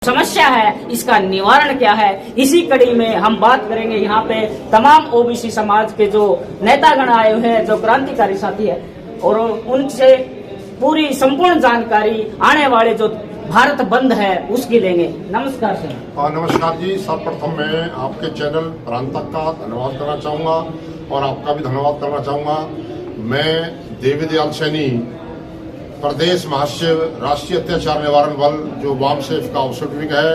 समस्या है, इसका निवारण क्या है, इसी कड़ी में हम बात करेंगे। यहाँ पे तमाम ओबीसी समाज के जो नेतागण आए हुए हैं, जो क्रांतिकारी साथी है, और उनसे पूरी संपूर्ण जानकारी आने वाले जो भारत बंद है उसकी लेंगे। नमस्कार सर। नमस्कार जी। सर्वप्रथम मैं आपके चैनल प्रांतक का धन्यवाद करना चाहूँगा और आपका भी धन्यवाद करना चाहूँगा। मैं देवी दयाल सैनी, प्रदेश महासचिव, राष्ट्रीय अत्याचार निवारण बल जो वामसेफ का आउटसोर्सिंग है,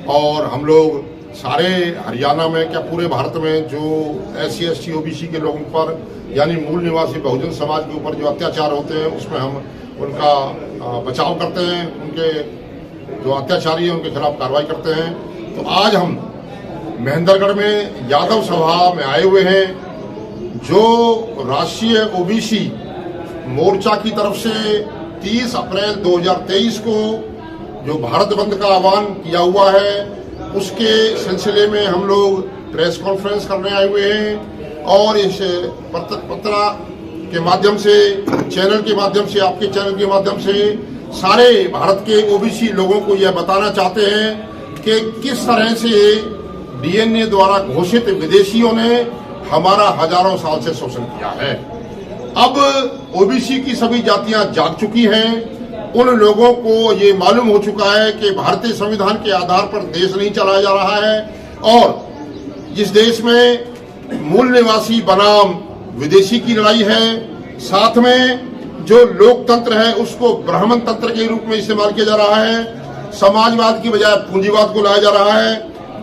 और हम लोग सारे हरियाणा में क्या पूरे भारत में जो SC ST OBC के लोगों पर यानी मूल निवासी बहुजन समाज के ऊपर जो अत्याचार होते हैं उसमें हम उनका बचाव करते हैं, उनके जो अत्याचारी हैं उनके खिलाफ कार्रवाई करते हैं। तो आज हम महेंद्रगढ़ में यादव सभा में आए हुए हैं, जो राष्ट्रीय OBC मोर्चा की तरफ से 30 अप्रैल 2023 को जो भारत बंद का आह्वान किया हुआ है उसके सिलसिले में हम लोग प्रेस कॉन्फ्रेंस करने आए हुए हैं, और इस पत्र के माध्यम से, चैनल के माध्यम से, आपके चैनल के माध्यम से सारे भारत के OBC लोगों को यह बताना चाहते हैं कि किस तरह से DNA द्वारा घोषित विदेशियों ने हमारा हजारों साल से शोषण किया है। अब OBC की सभी जातियां जाग चुकी हैं। उन लोगों को ये मालूम हो चुका है कि भारतीय संविधान के आधार पर देश नहीं चलाया जा रहा है, और इस देश में मूल निवासी बनाम विदेशी की लड़ाई है। साथ में जो लोकतंत्र है उसको ब्राह्मण तंत्र के रूप में इस्तेमाल किया जा रहा है। समाजवाद की बजाय पूंजीवाद को लाया जा रहा है।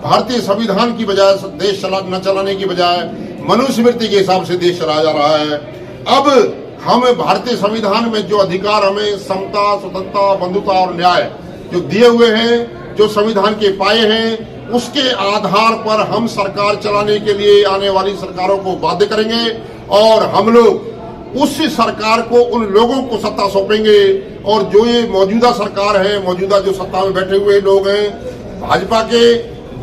भारतीय संविधान की बजाय देश न चलाने की बजाय मनुस्मृति के हिसाब से देश चलाया जा रहा है। अब हम भारतीय संविधान में जो अधिकार हमें समता, स्वतंत्रता, बंधुता और न्याय जो दिए हुए हैं, जो संविधान के पाए हैं, उसके आधार पर हम सरकार चलाने के लिए आने वाली सरकारों को बाध्य करेंगे, और हम लोग उस सरकार को, उन लोगों को सत्ता सौंपेंगे। और जो ये मौजूदा सरकार है, मौजूदा जो सत्ता में बैठे हुए लोग हैं भाजपा के,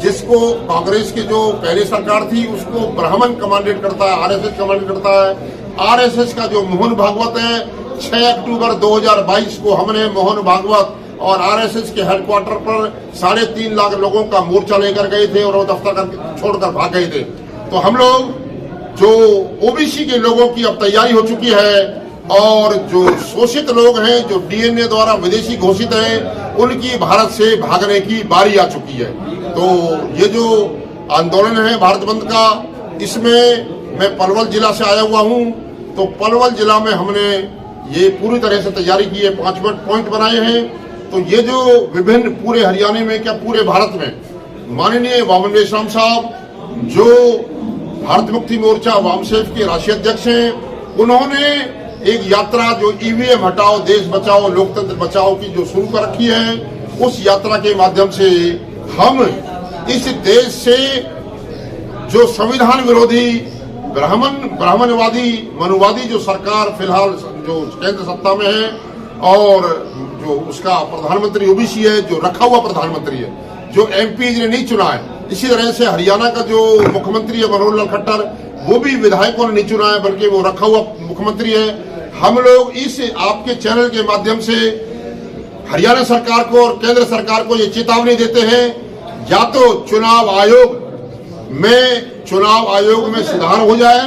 जिसको कांग्रेस की जो पहली सरकार थी उसको ब्राह्मण कमांडेट करता है, RSS कमांडेट करता है। RSS का जो मोहन भागवत है, 6 अक्टूबर 2022 को हमने मोहन भागवत और RSS के हेडक्वार्टर पर 3.5 लाख लोगों का मोर्चा लेकर गए थे, और वो दफ्तर छोड़कर भाग गए थे। तो हम लोग जो OBC के लोगों की अब तैयारी हो चुकी है, और जो शोषित लोग हैं, जो DNA द्वारा विदेशी घोषित हैं, उनकी भारत से भागने की बारी आ चुकी है। तो ये जो आंदोलन है भारत बंद का, इसमें मैं पलवल जिला से आया हुआ हूं। तो पलवल जिला में हमने ये पूरी तरह से तैयारी की है, 5 पॉइंट बनाए हैं। तो ये जो विभिन्न पूरे हरियाणा में क्या पूरे भारत में माननीय वामन मेश्राम साहब, जो भारत मुक्ति मोर्चा वामसेफ के राष्ट्रीय अध्यक्ष हैं, उन्होंने एक यात्रा जो EVM हटाओ देश बचाओ लोकतंत्र बचाओ की जो शुरू कर रखी है, उस यात्रा के माध्यम से हम इस देश से जो संविधान विरोधी ब्राह्मणवादी मनुवादी जो सरकार फिलहाल जो केंद्र सत्ता में है, और जो उसका प्रधानमंत्री OBC है, जो रखा हुआ प्रधानमंत्री है, जो MPs ने नहीं चुना है। इसी तरह से हरियाणा का जो मुख्यमंत्री है मनोहर लाल खट्टर, वो भी विधायकों ने नहीं चुना है, बल्कि वो रखा हुआ मुख्यमंत्री है। हम लोग इस आपके चैनल के माध्यम से हरियाणा सरकार को और केंद्र सरकार को ये चेतावनी देते हैं, या तो चुनाव आयोग में सुधार हो जाए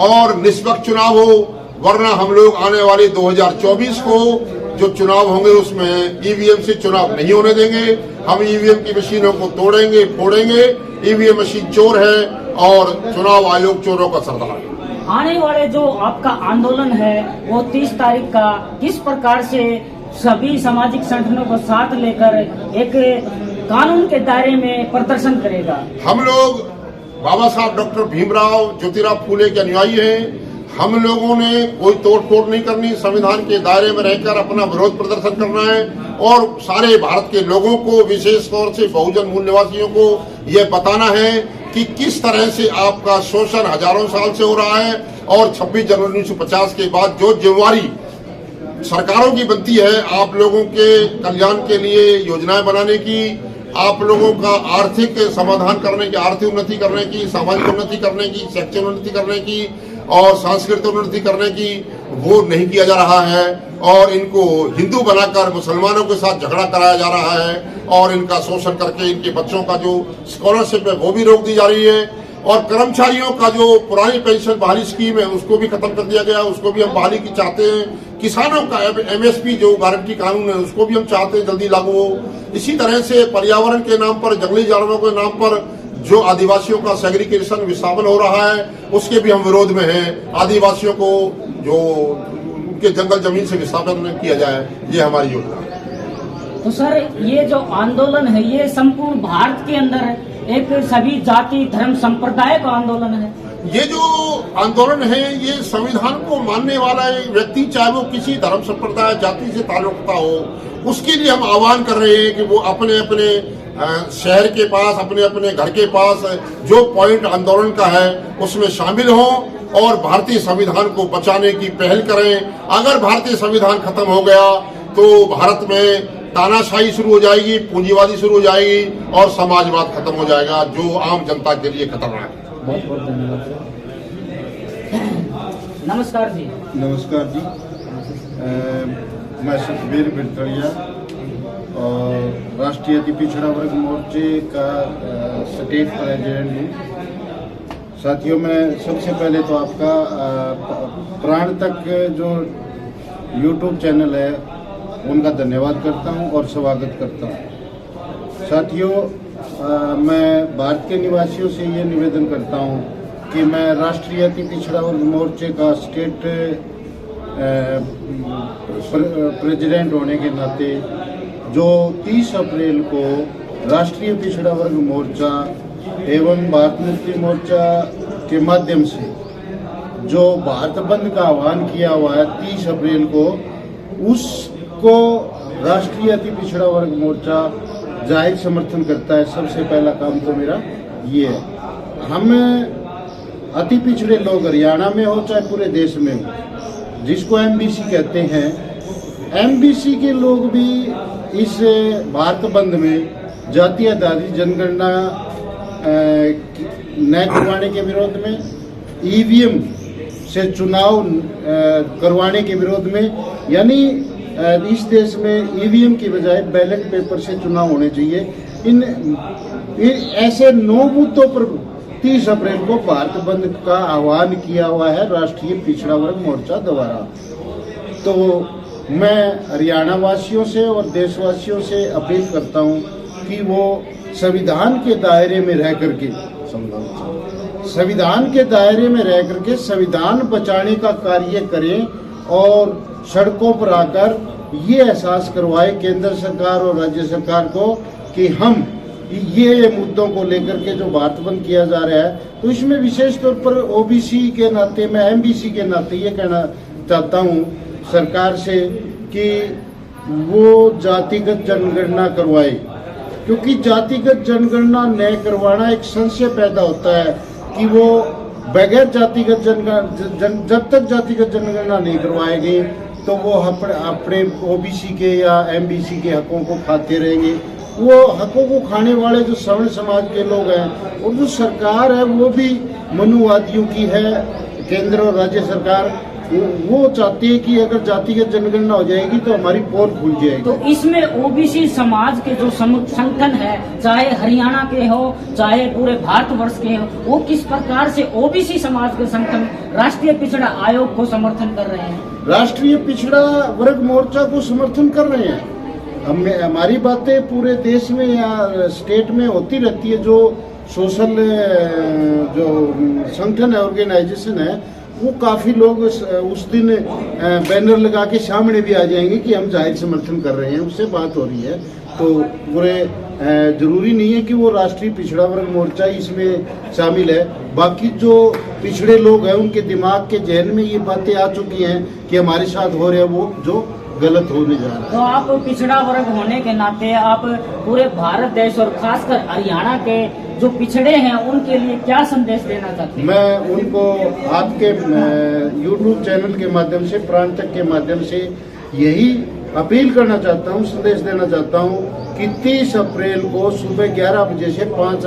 और निष्पक्ष चुनाव हो, वरना हम लोग आने वाले 2024 को जो चुनाव होंगे उसमें EVM से चुनाव नहीं होने देंगे। हम EVM की मशीनों को तोड़ेंगे, फोड़ेंगे। EVM मशीन चोर है और चुनाव आयोग चोरों का सरदार है। आने वाले जो आपका आंदोलन है वो 30 तारीख का किस प्रकार से सभी सामाजिक संगठनों को साथ लेकर एक कानून के दायरे में प्रदर्शन करेगा? हम लोग बाबा साहब डॉक्टर भीमराव ज्योतिराव फूले के अनुयायी हैं। हम लोगों ने कोई तोड़ फोड़ नहीं करनी, संविधान के दायरे में रहकर अपना विरोध प्रदर्शन करना है, और सारे भारत के लोगों को, विशेष तौर से बहुजन मूल निवासियों को यह बताना है कि किस तरह से आपका शोषण हजारों साल से हो रहा है, और 26 जनवरी 1950 के बाद जो जिम्मेवारी सरकारों की बनती है आप लोगों के कल्याण के लिए योजनाएं बनाने की, आप लोगों का आर्थिक समाधान करने की, आर्थिक उन्नति करने की, सामाजिक उन्नति करने की, शैक्षणिक उन्नति करने की और सांस्कृतिक उन्नति करने की, वो नहीं किया जा रहा है। और इनको हिंदू बनाकर मुसलमानों के साथ झगड़ा कराया जा रहा है। और इनका शोषण करके इनके बच्चों का जो स्कॉलरशिप है वो भी रोक दी जा रही है, और कर्मचारियों का जो पुरानी पेंशन बहाली स्कीम है उसको भी खत्म कर दिया गया, उसको भी हम बहाली की चाहते हैं। किसानों का MSP जो गारंटी कानून है उसको भी हम चाहते हैं जल्दी लागू हो। इसी तरह से पर्यावरण के नाम पर, जंगली जानवरों के नाम पर जो आदिवासियों का सेग्रीगेशन विस्थापन हो रहा है उसके भी हम विरोध में हैं। आदिवासियों को जो उनके जंगल जमीन से विस्थापन किया जाए, ये हमारी योजना है। तो सर, ये जो आंदोलन है ये संपूर्ण भारत के अंदर है, एक सभी जाति धर्म संप्रदाय का आंदोलन है। ये जो आंदोलन है ये संविधान को मानने वाला एक व्यक्ति, चाहे वो किसी धर्म संप्रदाय जाति से ताल्लुक रखता हो, उसके लिए हम आह्वान कर रहे हैं कि वो अपने अपने शहर के पास, अपने अपने घर के पास जो पॉइंट आंदोलन का है उसमें शामिल हों और भारतीय संविधान को बचाने की पहल करें। अगर भारतीय संविधान खत्म हो गया तो भारत में तानाशाही शुरू हो जाएगी, पूंजीवादी शुरू हो जाएगी और समाजवाद खत्म हो जाएगा, जो आम जनता के लिए खतरनाक है। बहुत बहुत धन्यवाद। नमस्कार जी। नमस्कार जी। मैं सतबीर बिरतड़िया और राष्ट्रीय अति पिछड़ा वर्ग मोर्चे का स्टेट प्रेसिडेंट हूँ। साथियों, मैं सबसे पहले तो आपका प्राण तक जो YouTube चैनल है उनका धन्यवाद करता हूं और स्वागत करता हूं। साथियों, मैं भारत के निवासियों से ये निवेदन करता हूं कि मैं राष्ट्रीय अति पिछड़ा वर्ग मोर्चे का स्टेट प्रेसिडेंट होने के नाते जो 30 अप्रैल को राष्ट्रीय पिछड़ा वर्ग मोर्चा एवं भारत मुक्ति मोर्चा के माध्यम से जो भारत बंद का आह्वान किया हुआ है 30 अप्रैल को, उसको राष्ट्रीय अति पिछड़ा वर्ग मोर्चा जाहिर समर्थन करता है। सबसे पहला काम तो मेरा ये है। हम अति पिछड़े लोग हरियाणा में हो चाहे पूरे देश में हो, जिसको MBC कहते हैं, MBC के लोग भी इस भारत बंद में जाति आधारित जनगणना न करवाने के विरोध में, EVM से चुनाव करवाने के विरोध में, यानी इस देश में EVM की बजाय बैलेट पेपर से चुनाव होने चाहिए। इन ऐसे 9 मुद्दों पर 30 अप्रैल को भारत बंद का आह्वान किया हुआ है राष्ट्रीय पिछड़ा वर्ग मोर्चा द्वारा। तो मैं हरियाणा वासियों से और देशवासियों से अपील करता हूं कि वो संविधान के दायरे में रह करके संविधान बचाने का कार्य करें और सड़कों पर आकर ये एहसास करवाए केंद्र सरकार और राज्य सरकार को कि हम ये मुद्दों को लेकर के जो भारत बंद किया जा रहा है, तो इसमें विशेष तौर पर OBC के नाते, मैं MBC के नाते ये कहना चाहता हूँ सरकार से कि वो जातिगत जनगणना करवाए, क्योंकि जातिगत जनगणना न करवाना एक संशय पैदा होता है कि वो बगैर जातिगत जब तक जातिगत जनगणना नहीं करवाएगी तो वो अपने OBC के या MBC के हकों को खाते रहेंगे। वो हकों को खाने वाले जो सवर्ण समाज के लोग हैं और जो सरकार है वो भी मनुवादियों की है, केंद्र और राज्य सरकार, वो चाहती है कि अगर जातिगत जनगणना हो जाएगी तो हमारी पोल खुल जाएगी। तो इसमें OBC समाज के जो संगठन है, चाहे हरियाणा के हो चाहे पूरे भारतवर्ष के हो, वो किस प्रकार से OBC समाज के संगठन राष्ट्रीय पिछड़ा आयोग को समर्थन कर रहे हैं? राष्ट्रीय पिछड़ा वर्ग मोर्चा को समर्थन कर रहे हैं। हमारी बातें पूरे देश में या स्टेट में होती रहती है। जो सोशल जो संगठन है, ऑर्गेनाइजेशन है, वो काफी लोग उस दिन बैनर लगा के सामने भी आ जाएंगे कि हम जाहिर समर्थन कर रहे हैं, उससे बात हो रही है। तो पूरे जरूरी नहीं है कि वो राष्ट्रीय पिछड़ा वर्ग मोर्चा इसमें शामिल है। बाकी जो पिछड़े लोग हैं उनके दिमाग के जहन में ये बातें आ चुकी हैं कि हमारे साथ हो रहा है वो जो गलत होने जा रहा है। तो आप पिछड़ा वर्ग होने के नाते आप पूरे भारत देश और खासकर हरियाणा के जो पिछड़े हैं उनके लिए क्या संदेश देना चाहते हैं? मैं उनको आपके YouTube चैनल के माध्यम से, प्राण तक के माध्यम से यही अपील करना चाहता हूँ, संदेश देना चाहता हूँ कि 30 अप्रैल को सुबह 11 बजे से 5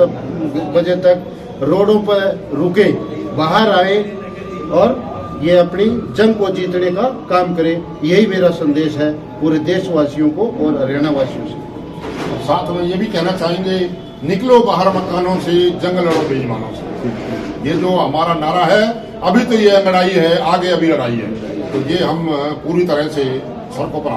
बजे तक रोडों पर रुके, बाहर आए और ये अपनी जंग को जीतने का काम करें। यही मेरा संदेश है पूरे देशवासियों को और हरियाणा वासियों से। साथ में ये भी कहना चाहेंगे, निकलो बाहर मकानों से, जंग लड़ो बेईमानों से। ये जो हमारा नारा है, अभी तो ये लड़ाई है, आगे अभी लड़ाई है। तो ये हम पूरी तरह से सड़कों पर